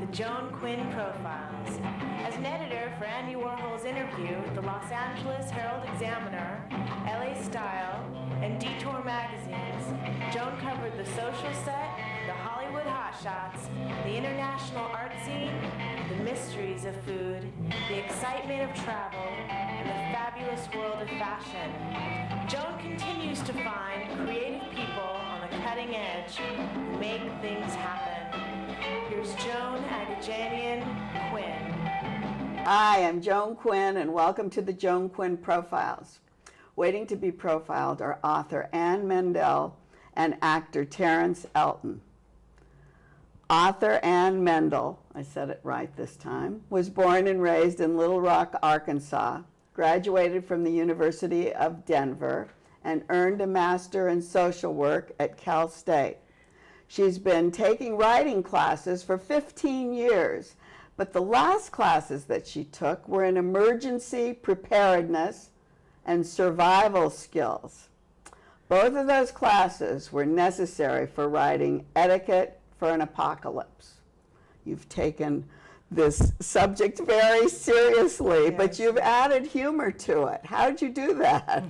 the Joan Quinn Profiles. As an editor for Andy Warhol's Interview, the Los Angeles Herald-Examiner, LA Style, and Detour magazines, Joan covered the social set, the Hollywood hotshots, the international art scene, the mysteries of food, the excitement of travel, and the fabulous world of fashion. Joan continues to find creative people on the cutting edge who make things happen. Here's Joan Agajanian Quinn. Hi, I'm Joan Quinn, and welcome to the Joan Quinn Profiles. Waiting to be profiled are author Anne Mendel and actor Terrance Elton. Author Anne Mendel, I said it right this time, was born and raised in Little Rock, Arkansas, graduated from the University of Denver, and earned a master in social work at Cal State. She's been taking writing classes for 15 years, but the last classes that she took were in emergency preparedness and survival skills. Both of those classes were necessary for writing Etiquette for an Apocalypse. You've taken this subject very seriously, yes, but you've added humor to it. How'd you do that?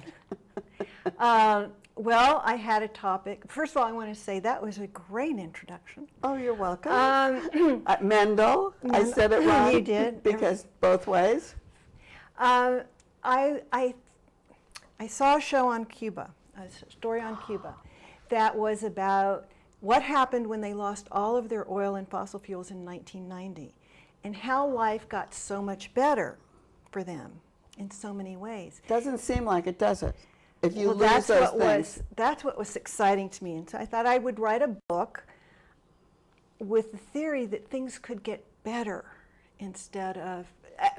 Well, I had a topic. First of all, I want to say that was a great introduction. Oh, you're welcome. Mendel, I said it wrong. You did. Because both ways. I saw a show on Cuba, a story on Cuba, that was about what happened when they lost all of their oil and fossil fuels in 1990, and how life got so much better for them in so many ways. Doesn't seem like it, does it? If you lose that's those what things. That's what was exciting to me, and so I thought I would write a book with the theory that things could get better instead of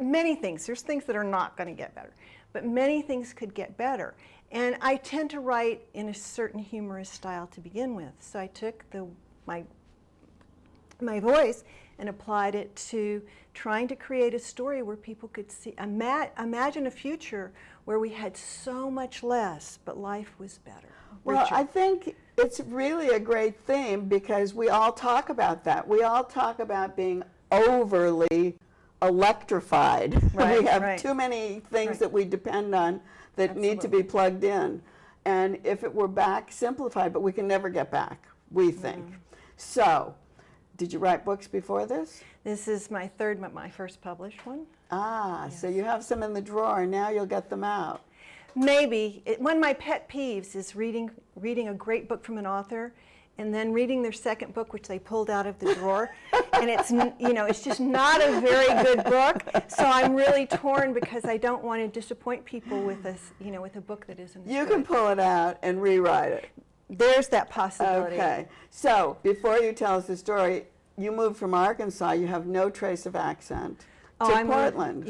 many things. There's things that are not going to get better, but many things could get better. And I tend to write in a certain humorous style to begin with, so I took my voice and applied it to trying to create a story where people could see, imagine a future where we had so much less, but life was better. Well, richer. I think it's really a great theme because we all talk about that. We all talk about being overly electrified. Right, we have right. too many things that we depend on that Absolutely. need to be plugged in. And if it were back, simplified, but we can never get back, we think. So, did you write books before this? This is my third, but my first published one. Ah, Yes. so you have some in the drawer, and now you'll get them out. Maybe. One of my pet peeves is reading a great book from an author and then reading their second book, which they pulled out of the drawer, and it's just not a very good book. So I'm really torn because I don't want to disappoint people with with a book that isn't. You can pull it out and rewrite it. There's that possibility. Okay. So before you tell us the story, you moved from Arkansas. You have no trace of accent to Portland.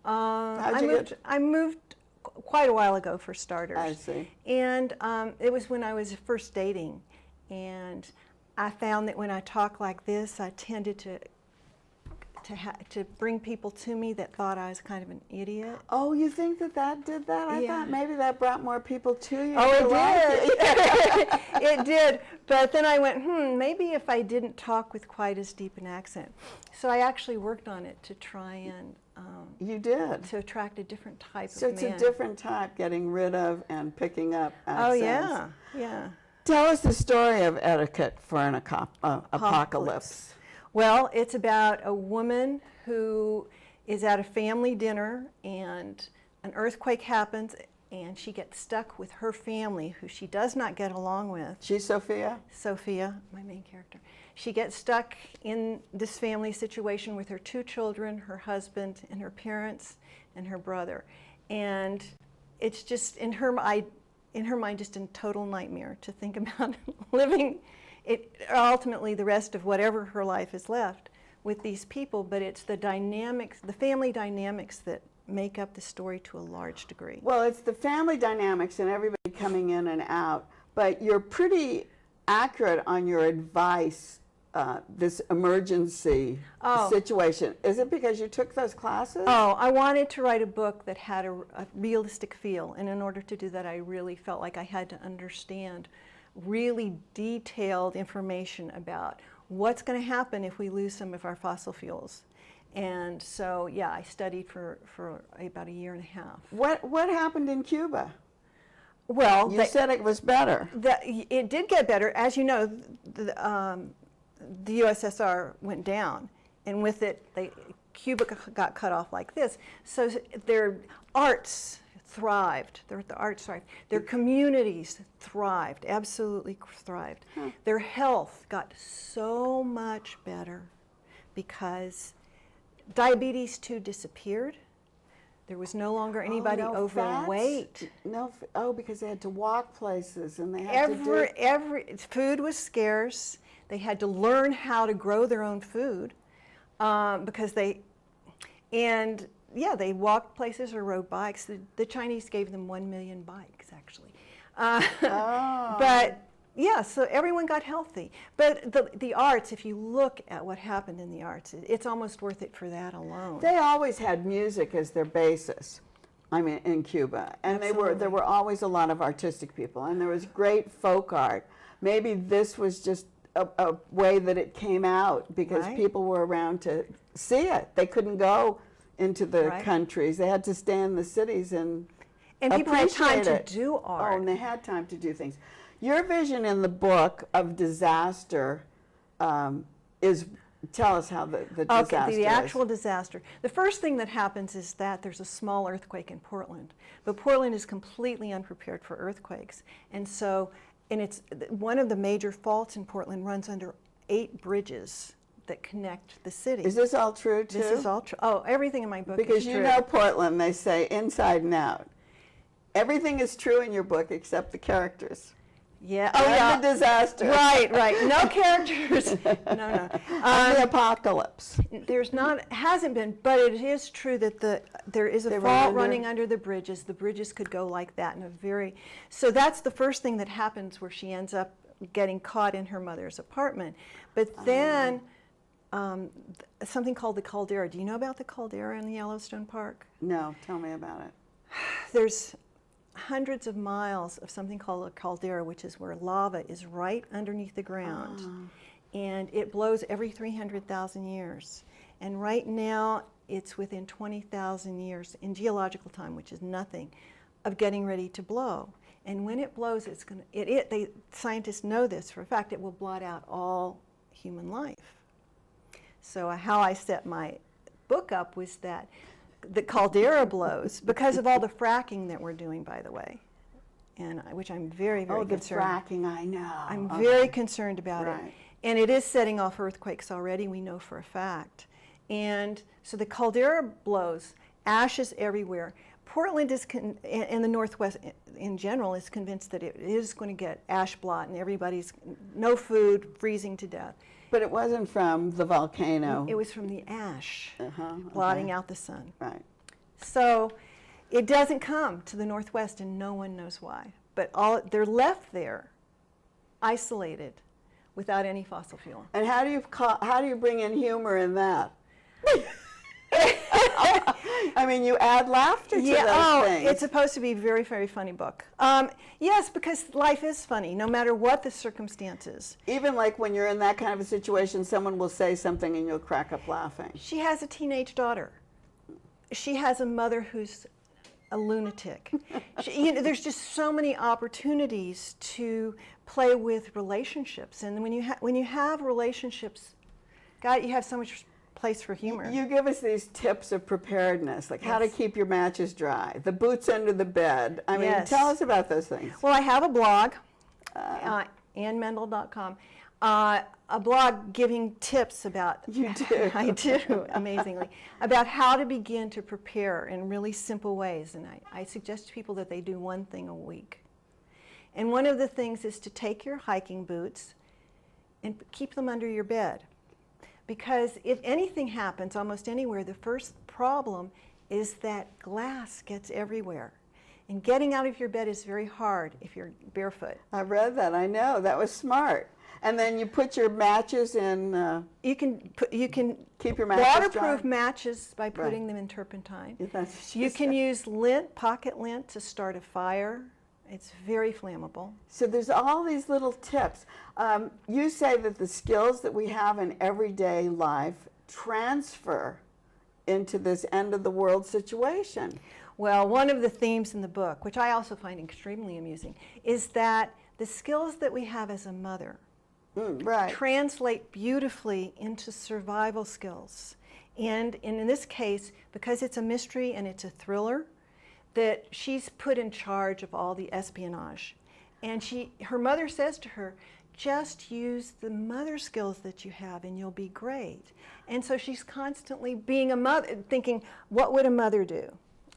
I moved quite a while ago, for starters. I see. And it was when I was first dating, and I found that when I talk like this, I tended to bring people to me that thought I was kind of an idiot. Oh, you think that did that? I thought maybe that brought more people to you. Oh, it did. It did. But then I went, maybe if I didn't talk with quite as deep an accent. So I actually worked on it to try and you did. to attract a different type of So man. it's a different type, getting rid of and picking up accents. Oh, yeah, yeah. Tell us the story of Etiquette for an Apocalypse. Well, it's about a woman who is at a family dinner and an earthquake happens and she gets stuck with her family, who she does not get along with. She's Sophia? Sophia, my main character. She gets stuck in this family situation with her two children, her husband, and her parents, and her brother. And it's just, in her mind, just a total nightmare to think about living it, ultimately the rest of whatever her life is left with these people, but it's the dynamics, the family dynamics that make up the story to a large degree. Well, it's the family dynamics and everybody coming in and out, but you're pretty accurate on your advice, this emergency situation. Is it because you took those classes? Oh, I wanted to write a book that had a realistic feel, and in order to do that, I really felt like I had to understand really detailed information about what's going to happen if we lose some of our fossil fuels? And so, yeah, I studied for about a year and a half. What happened in Cuba? Well, you said it was better. It did get better. As you know, the USSR went down, and with it, Cuba got cut off like this. So their arts thrived. The arts thrived. Their communities thrived, absolutely thrived. Huh. Their health got so much better because diabetes too disappeared. There was no longer anybody overweight. Because they had to walk places and they had food was scarce. They had to learn how to grow their own food because they walked places or rode bikes. The Chinese gave them 1 million bikes, actually. But yeah, so everyone got healthy. But the arts, if you look at what happened in the arts, it's almost worth it for that alone. They always had music as their basis, I mean, in Cuba. And there were always a lot of artistic people. And there was great folk art. Maybe this was just a way that it came out because people were around to see it. They couldn't go into the countries. They had to stay in the cities and people had time to do art. Oh, and they had time to do things. Your vision in the book of disaster is, tell us how the disaster Okay, the actual disaster. The first thing that happens is that there's a small earthquake in Portland, but Portland is completely unprepared for earthquakes. And so, it's one of the major faults in Portland runs under 8 bridges that connect the city. Is this all true, too? This is all true. Oh, everything in my book is true. Because you know Portland, they say inside and out. Everything is true in your book except the characters. Yeah. And the disaster. Right. No characters. No. And the apocalypse. Hasn't been, but it is true that there is a fault running under the bridges. The bridges could go like that so that's the first thing that happens where she ends up getting caught in her mother's apartment. But then something called the Caldera. Do you know about the Caldera in the Yellowstone Park? No, tell me about it. There's hundreds of miles of something called a caldera, which is where lava is right underneath the ground. And it blows every 300,000 years. And right now, it's within 20,000 years in geological time, which is nothing, of getting ready to blow. And when it blows, scientists know this for a fact, it will blot out all human life. So how I set my book up was that the caldera blows because of all the fracking that we're doing, by the way, and which I'm very, very concerned. Oh, the fracking, I know. I'm very concerned about it. And it is setting off earthquakes already, we know for a fact. And so the caldera blows, ashes everywhere. Portland is, in the Northwest in general, is convinced that it is going to get ash blot and everybody's, no food, freezing to death. But it wasn't from the volcano. It was from the ash blotting out the sun. Right. So it doesn't come to the Northwest, and no one knows why. But they're left there, isolated, without any fossil fuel. And how do you bring in humor in that? I mean, you add laughter to those things. It's supposed to be a very, very funny book. Yes, because life is funny, no matter what the circumstances. Even like when you're in that kind of a situation, someone will say something and you'll crack up laughing. She has a teenage daughter. She has a mother who's a lunatic. There's just so many opportunities to play with relationships. And when you have relationships, God, you have so much place for humor. You give us these tips of preparedness, like how to keep your matches dry, the boots under the bed. I mean, tell us about those things. Well, I have a blog, AnneMendel.com, a blog giving tips about... You do. I do, amazingly, about how to begin to prepare in really simple ways. And I suggest to people that they do one thing a week. And one of the things is to take your hiking boots and keep them under your bed. Because if anything happens almost anywhere, the first problem is that glass gets everywhere. And getting out of your bed is very hard if you're barefoot. I read that, I know, that was smart. And then you put your matches in... You can keep your matches waterproof dry. Matches by putting them in turpentine. Yeah, that's you can use lint, pocket lint, to start a fire It's very flammable. So there's all these little tips. You say that the skills that we have in everyday life transfer into this end of the world situation. Well, one of the themes in the book, which I also find extremely amusing, is that the skills that we have as a mother right. translate beautifully into survival skills. And in this case, because it's a mystery and it's a thriller, that she's put in charge of all the espionage. And her mother says to her, just use the mother skills that you have and you'll be great. And so she's constantly being a mother, thinking, what would a mother do?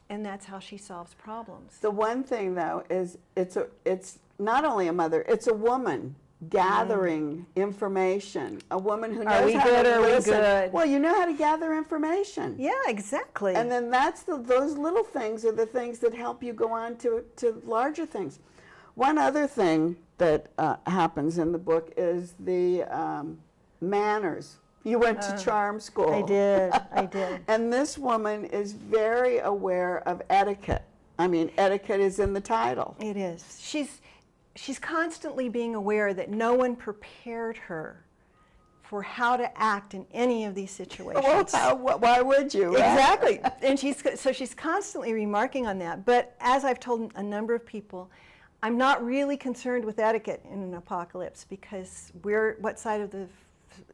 And that's how she solves problems. The one thing, though, is it's not only a mother, it's a woman gathering information. A woman who knows Are we how good to or are we listen. good? Well, you know how to gather information. Yeah, exactly. And then those little things are the things that help you go on to larger things. One other thing that happens in the book is the manners. You went to charm school. I did. And this woman is very aware of etiquette. I mean, etiquette is in the title. It is. She's constantly being aware that no one prepared her for how to act in any of these situations. Well, why would you? Right? Exactly. And she's constantly remarking on that. But as I've told a number of people, I'm not really concerned with etiquette in an apocalypse, because what side of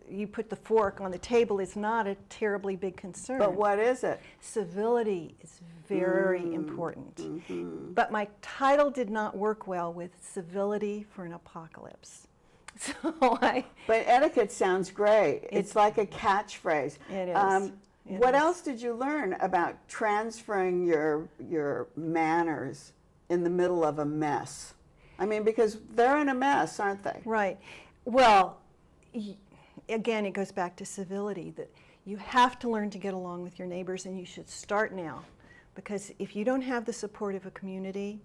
you put the fork on the table is not a terribly big concern. But what is it? Civility is very important. Mm-hmm. But my title did not work well with civility for an apocalypse. So But etiquette sounds great. It's like a catchphrase. It is. What else did you learn about transferring your manners in the middle of a mess? I mean, because they're in a mess, aren't they? Right. Well, again, it goes back to civility, that you have to learn to get along with your neighbors, and you should start now. Because if you don't have the support of a community,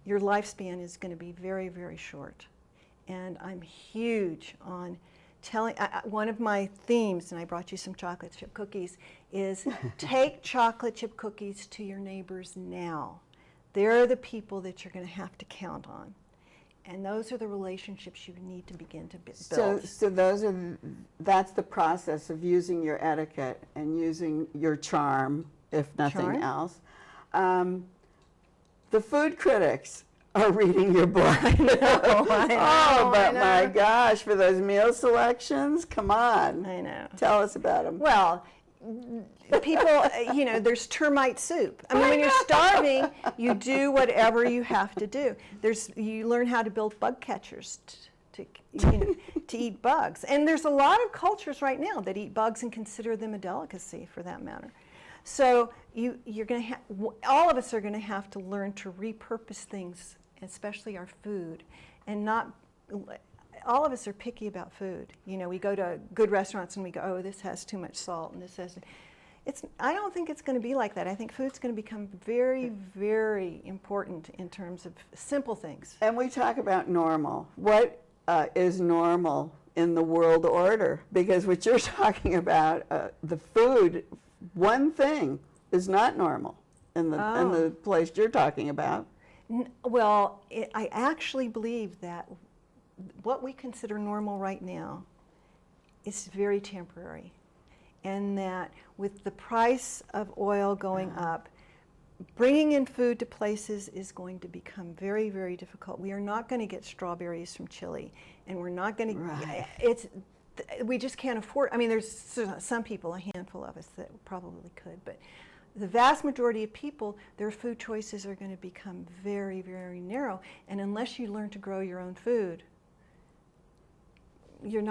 your lifespan is going to be very, very short. And I'm huge on telling, one of my themes, and I brought you some chocolate chip cookies, is take chocolate chip cookies to your neighbors now. They're the people that you're going to have to count on. And those are the relationships you need to begin to build. So that's the process of using your etiquette and using your charm, if nothing else. The food critics are reading your book. I know, my gosh, for those meal selections, come on. I know. Tell us about them. Well, people, there's termite soup. I mean, when you're starving, you do whatever you have to do. You learn how to build bug catchers to eat bugs. And there's a lot of cultures right now that eat bugs and consider them a delicacy, for that matter. So you're going to all of us are going to have to learn to repurpose things, especially our food, and not. All of us are picky about food. We go to good restaurants and we go, oh, this has too much salt, and this has. I don't think it's going to be like that. I think food's going to become very, very important in terms of simple things. And we talk about normal. What is normal in the world order? Because what you're talking about, the food, one thing is not normal in the place you're talking about. Well, I actually believe that what we consider normal right now is very temporary, and that with the price of oil going up, bringing in food to places is going to become very, very difficult. We are not going to get strawberries from Chile, and we're not going to. Right. We just can't afford. I mean, there's some people, a handful of us, that probably could, but the vast majority of people, their food choices are going to become very, very narrow. And unless you learn to grow your own food, your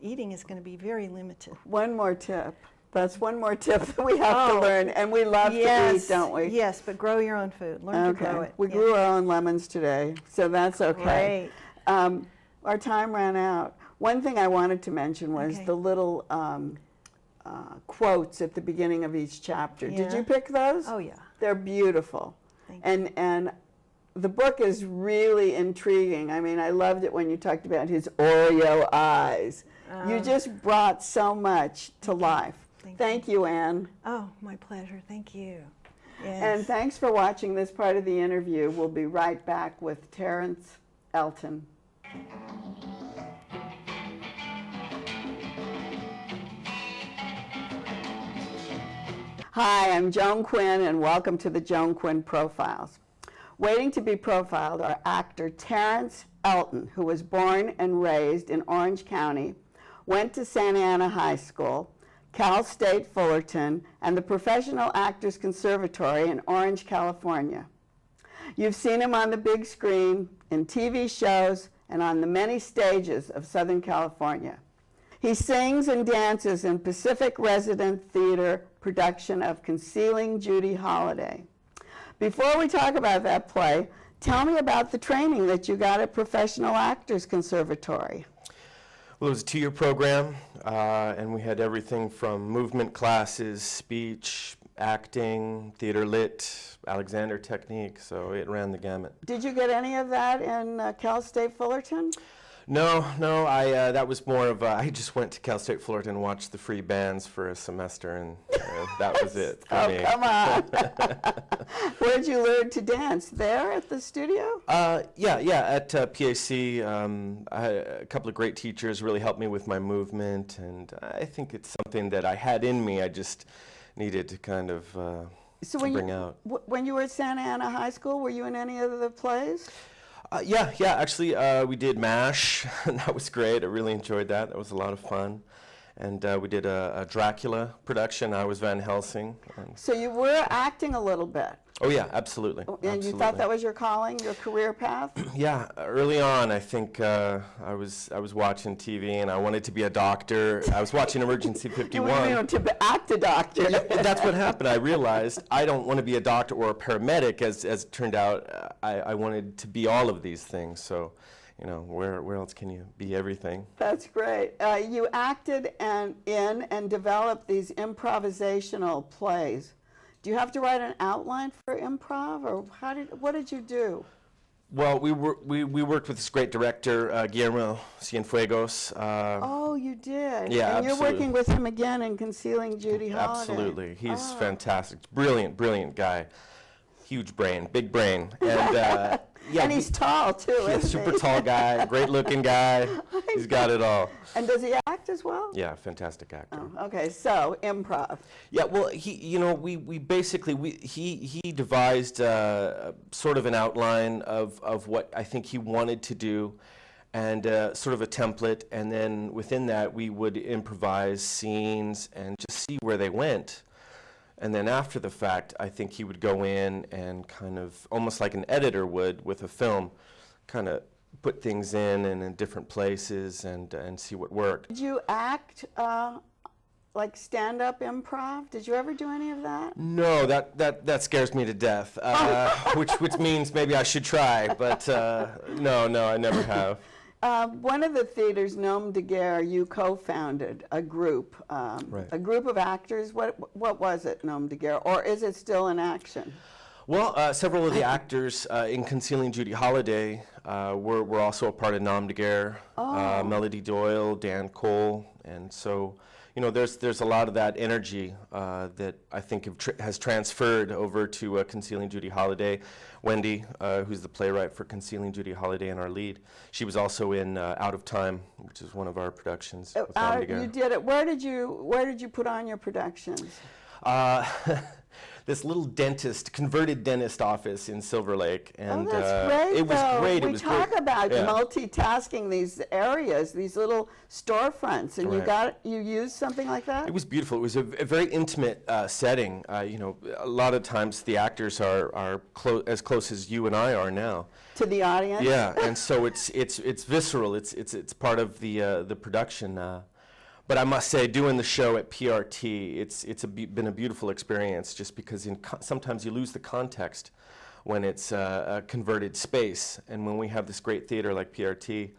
eating is going to be very limited. One more tip. That's one more tip that we have to learn, and we love to eat, don't we? Yes, but grow your own food. Learn to grow it. We grew our own lemons today, so that's okay. Great. Our time ran out. One thing I wanted to mention was the little quotes at the beginning of each chapter. Yeah. Did you pick those? Oh, yeah. They're beautiful. Thank you. And the book is really intriguing. I mean, I loved it when you talked about his Oreo eyes. You just brought so much to life. Thank you, Anne. Oh, my pleasure. Thank you. Yes. And thanks for watching this part of the interview. We'll be right back with Terrance Elton. Hi, I'm Joan Quinn, and welcome to the Joan Quinn Profiles. Waiting to be profiled are actor Terrance Elton, who was born and raised in Orange County, went to Santa Ana High School, Cal State Fullerton, and the Professional Actors Conservatory in Orange, California. You've seen him on the big screen, in TV shows, and on the many stages of Southern California. He sings and dances in Pacific Resident Theater production of Concealing Judy Holliday. Before we talk about that play, tell me about the training that you got at Professional Actors Conservatory. Well, it was a 2-year program, and we had everything from movement classes, speech, acting, theater lit, Alexander technique, so it ran the gamut. Did you get any of that in Cal State Fullerton? No, that was more of I just went to Cal State Fullerton and watched the free bands for a semester, and that was it for me. Come on. Where did you learn to dance? There at the studio? Yeah, at PAC. I had a couple of great teachers really helped me with my movement, and I think it's something that I had in me. I just needed to kind of bring out. When you were at Santa Ana High School, were you in any of the plays? Yeah, actually, we did MASH, and that was great. I really enjoyed that. That was a lot of fun. And we did a Dracula production. I was Van Helsing. So you were acting a little bit. Oh, yeah, absolutely. And you thought that was your calling, your career path? Yeah, early on, I think I was watching TV, and I wanted to be a doctor. I was watching Emergency 51. You wanted to act a doctor. Yeah, that's what happened. I realized I don't want to be a doctor or a paramedic. As it turned out, I wanted to be all of these things. So, you know, where else can you be everything? That's great. You acted in and developed these improvisational plays. Do you have to write an outline for improv, or what did you do? Well, we worked with this great director, Guillermo Cienfuegos. Oh, you did? Yeah, and absolutely. You're working with him again in Concealing Judy Holliday. Absolutely. He's fantastic. Brilliant guy. Huge brain, big brain. And yeah, and he's tall, too, isn't he? Super tall guy, great-looking guy. He's got it all. And does he act as well? Yeah, fantastic actor. Oh, okay, so improv. Yeah, well, we basically he devised sort of an outline of what I think he wanted to do, and sort of a template, and then within that we would improvise scenes and just see where they went. And then after the fact, I think he would go in and kind of, almost like an editor would with a film, kind of put things in different places and see what worked. Did you act like stand-up improv? Did you ever do any of that? No, that scares me to death, which means maybe I should try, but no, I never have. One of the theaters, Nom de Guerre, you co-founded a group, Right. a group of actors. What was it, Nom de Guerre, or is it still in action? Well, several of the actors in Concealing Judy Holliday were also a part of Nom de Guerre. Melody Doyle, Dan Cole, and so there's a lot of that energy that I think has transferred over to Concealing Judy Holliday. Wendy, who's the playwright for Concealing Judy Holliday and our lead, she was also in Out of Time, which is one of our productions. With Nom de Guerre. You did it. Where did you put on your productions? This little converted dentist office in Silver Lake, and that's great, it was great. We talk about Yeah. multitasking these areas, these little storefronts, and Right. you used something like that. It was beautiful. It was a very intimate setting. A lot of times the actors are as close as you and I are now to the audience. Yeah, and so it's visceral. It's part of the production. But I must say, doing the show at PRT, it's been a beautiful experience, just because sometimes you lose the context when it's a converted space, and when we have this great theater like PRT,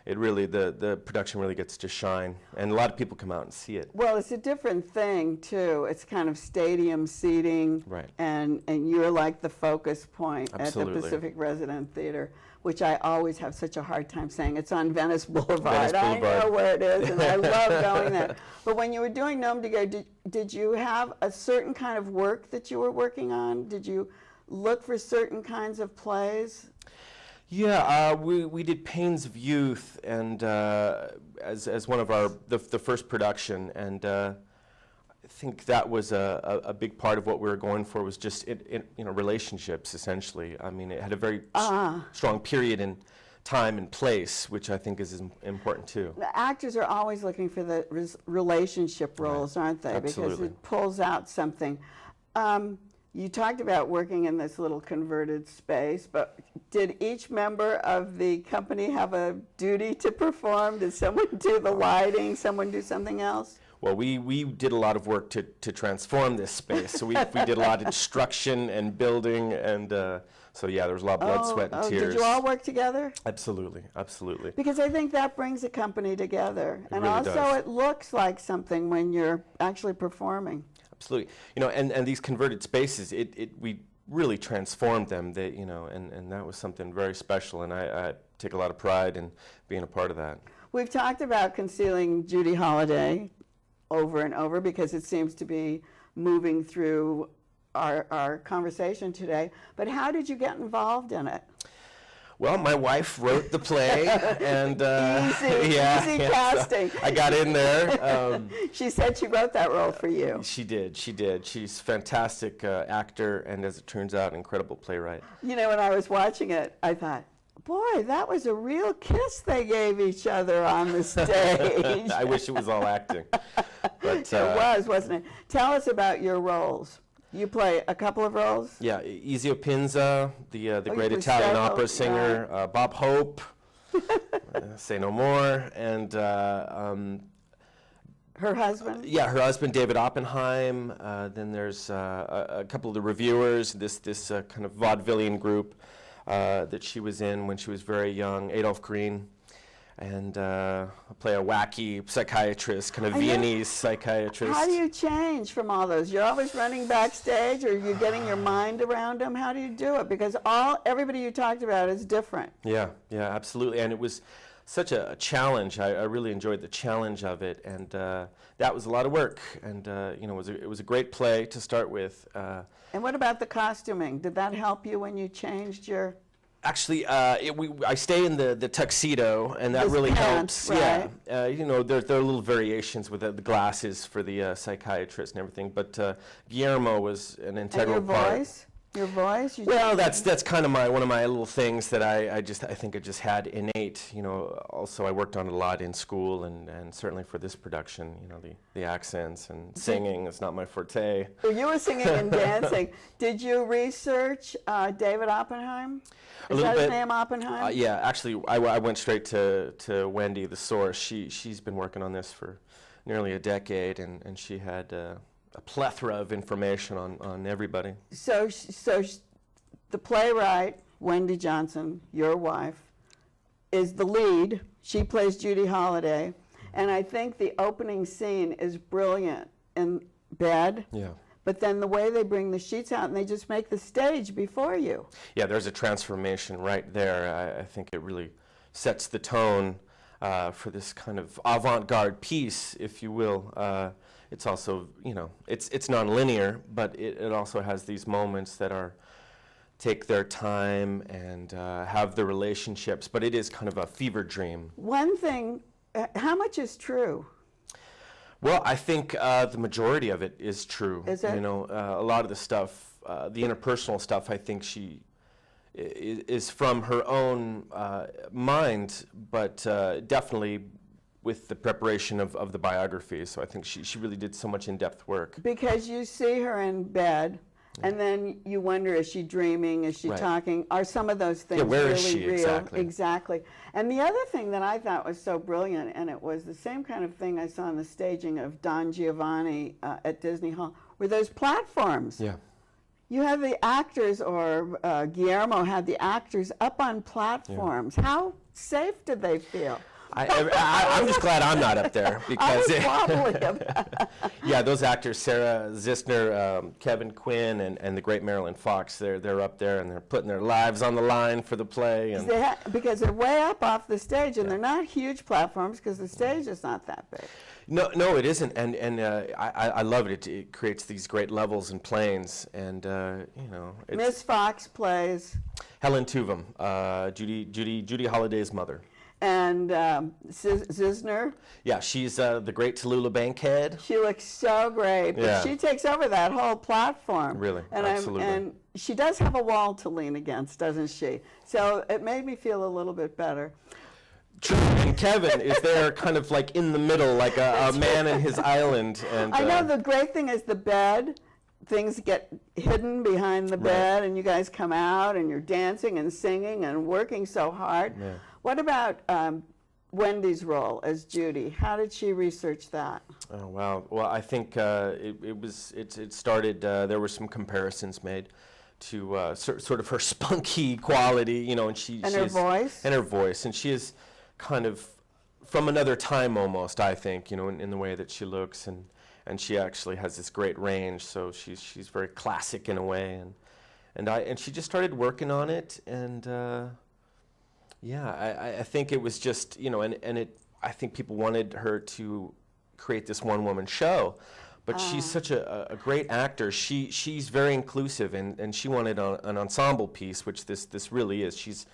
it really, the production really gets to shine, and a lot of people come out and see it. Well, it's a different thing too. It's kind of stadium seating, Right. and you're like the focus point Absolutely. at the Pacific Resident Theater, which I always have such a hard time saying. It's on Venice Boulevard. Venice Boulevard. I know where it is, and I love going there. But when you were doing Nom de Guerre, did you have a certain kind of work that you were working on? Did you look for certain kinds of plays? Yeah, we did Pains of Youth, and as one of the first production, and I think that was a big part of what we were going for, was just relationships, essentially. I mean, it had a very strong period in time and place, which I think is important too. The actors are always looking for the relationship roles, aren't they? Absolutely. Because it pulls out something. You talked about working in this little converted space, but did each member of the company have a duty to perform? Did someone do the lighting, someone do something else? Well, we did a lot of work to transform this space. So we did a lot of instruction and building, and so yeah, there was a lot of blood, sweat, and tears. Did you all work together? Absolutely, absolutely. Because I think that brings a company together. And really also does. it looks like something when you're actually performing. Absolutely. And these converted spaces, we really transformed them. And that was something very special, and I take a lot of pride in being a part of that. We've talked about concealing Judy Holliday over and over because it seems to be moving through our conversation today. But how did you get involved in it? Well, my wife wrote the play, and easy casting. So I got in there. She said she wrote that role for you. She did. She's a fantastic actor, and as it turns out, incredible playwright. You know, when I was watching it, I thought, boy, that was a real kiss they gave each other on the stage. I wish it was all acting. But, it was, wasn't it? Tell us about your roles. You play a couple of roles? Yeah, Ezio Pinza, the great play Italian several, opera singer, Bob Hope, Say No More, and her husband? yeah, her husband David Oppenheim. Then there's a couple of the reviewers, this kind of vaudevillian group that she was in when she was very young, Adolph Green. And I play a wacky psychiatrist, kind of Viennese psychiatrist. How do you change from all those? You're always running backstage, or you're getting your mind around them? How do you do it? Because everybody you talked about is different. Yeah, absolutely. And it was such a challenge. I really enjoyed the challenge of it, and that was a lot of work. And it was a great play to start with. And what about the costuming? Did that help you when you changed your... Actually, I stay in the tuxedo, and that really pants, helps. right? Yeah, there are little variations with the glasses for the psychiatrist and everything. But Guillermo was an integral part. Your voice? Well, that's kind of one of my little things that I think I just had innate. Also I worked on it a lot in school, and certainly for this production. The accents and singing is not my forte. You were singing and dancing. Did you research David Oppenheim? Is that his name, Oppenheim? Yeah, actually, I went straight to Wendy, the source. She's been working on this for nearly a decade, and she had a plethora of information on everybody. So the playwright, Wendy Johnson, your wife, is the lead. She plays Judy Holliday, and I think the opening scene is brilliant in bed. Yeah. But then the way they bring the sheets out and they just make the stage before you. Yeah, there's a transformation right there. I think it really sets the tone for this kind of avant-garde piece, if you will. It's also, it's non-linear, but it also has these moments that take their time and have the relationships, but it is kind of a fever dream. One thing, how much is true? Well, I think the majority of it is true. Is it? A lot of the stuff, the interpersonal stuff, I think she is from her own mind, but definitely with the preparation of the biography. So I think she really did so much in-depth work. Because you see her in bed, and then you wonder, is she dreaming? Is she talking? Are some of those things where really is she? real? Exactly. And the other thing that I thought was so brilliant, and it was the same kind of thing I saw in the staging of Don Giovanni at Disney Hall, were those platforms. Yeah. You have the actors, or Guillermo had the actors up on platforms. Yeah. How safe did they feel? I'm just glad I'm not up there because yeah, those actors, Sarah Zissner, Kevin Quinn, and the great Marilyn Fox, they're up there and they're putting their lives on the line for the play. And because they're way up off the stage, and they're not huge platforms because the stage is not that big. No, it isn't, and I love it. It creates these great levels and planes, and you know. Miss Fox plays Helen Tuvum, Judy Holliday's mother. And Zissner. Yeah, she's the great Tallulah Bankhead. She looks so great, but Yeah. she takes over that whole platform. Really, and absolutely. And she does have a wall to lean against, doesn't she? So it made me feel a little bit better. True, and Kevin is there kind of like in the middle, like a man in his island. And I know the great thing is the bed. Things get hidden behind the bed, and you guys come out, and you're dancing and singing and working so hard. Yeah. What about Wendy's role as Judy? How did she research that? Oh wow! Well, I think it started. There were some comparisons made to sort of her spunky quality, you know, and her voice. And her voice, and she is kind of from another time almost. I think, you know, in the way that she looks, and she actually has this great range. So she's very classic in a way, and she just started working on it, and yeah, I think it was just, you know, I think people wanted her to create this one-woman show. But she's such a great actor. She's very inclusive, and she wanted an ensemble piece, which this really is. She's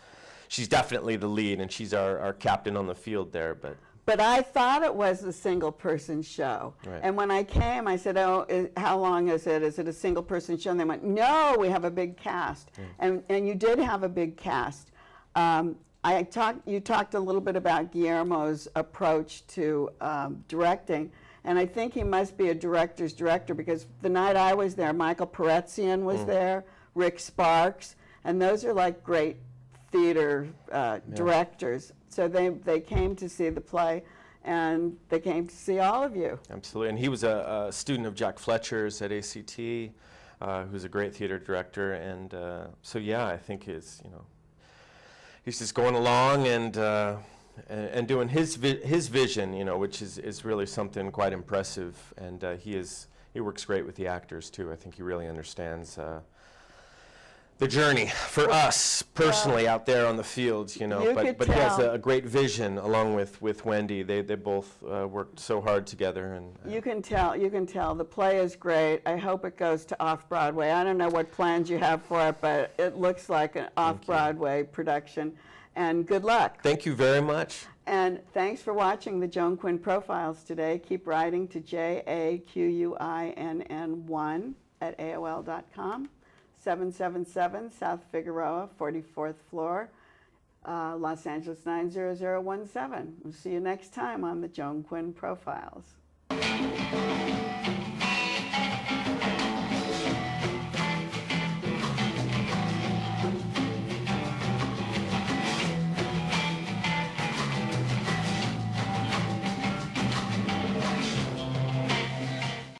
definitely the lead, and she's our captain on the field there. But I thought it was a single-person show. Right. And when I came, I said, how long is it? Is it a single-person show? And they went, no, we have a big cast. And you did have a big cast. You talked a little bit about Guillermo's approach to directing. And I think he must be a director's director, because the night I was there, Michael Peretzian was there, Rick Sparks, and those are like great theater directors. So they came to see the play, and they came to see all of you. Absolutely, and he was a student of Jack Fletcher's at ACT, who's a great theater director, and so yeah, I think he's just going along and doing his vision, you know, which is really something quite impressive, and he works great with the actors too. I think he really understands the journey for us personally out there on the fields, you know. But he has a great vision along with Wendy. They both worked so hard together, and you can tell the play is great. I hope it goes to off-Broadway. I don't know what plans you have for it, but it looks like an off-Broadway production. And good luck. Thank you very much. And thanks for watching the Joan Quinn Profiles today. Keep writing to JAQUINN1@AOL.com. 777 South Figueroa, 44th floor, Los Angeles 90017. We'll see you next time on the Joan Quinn Profiles.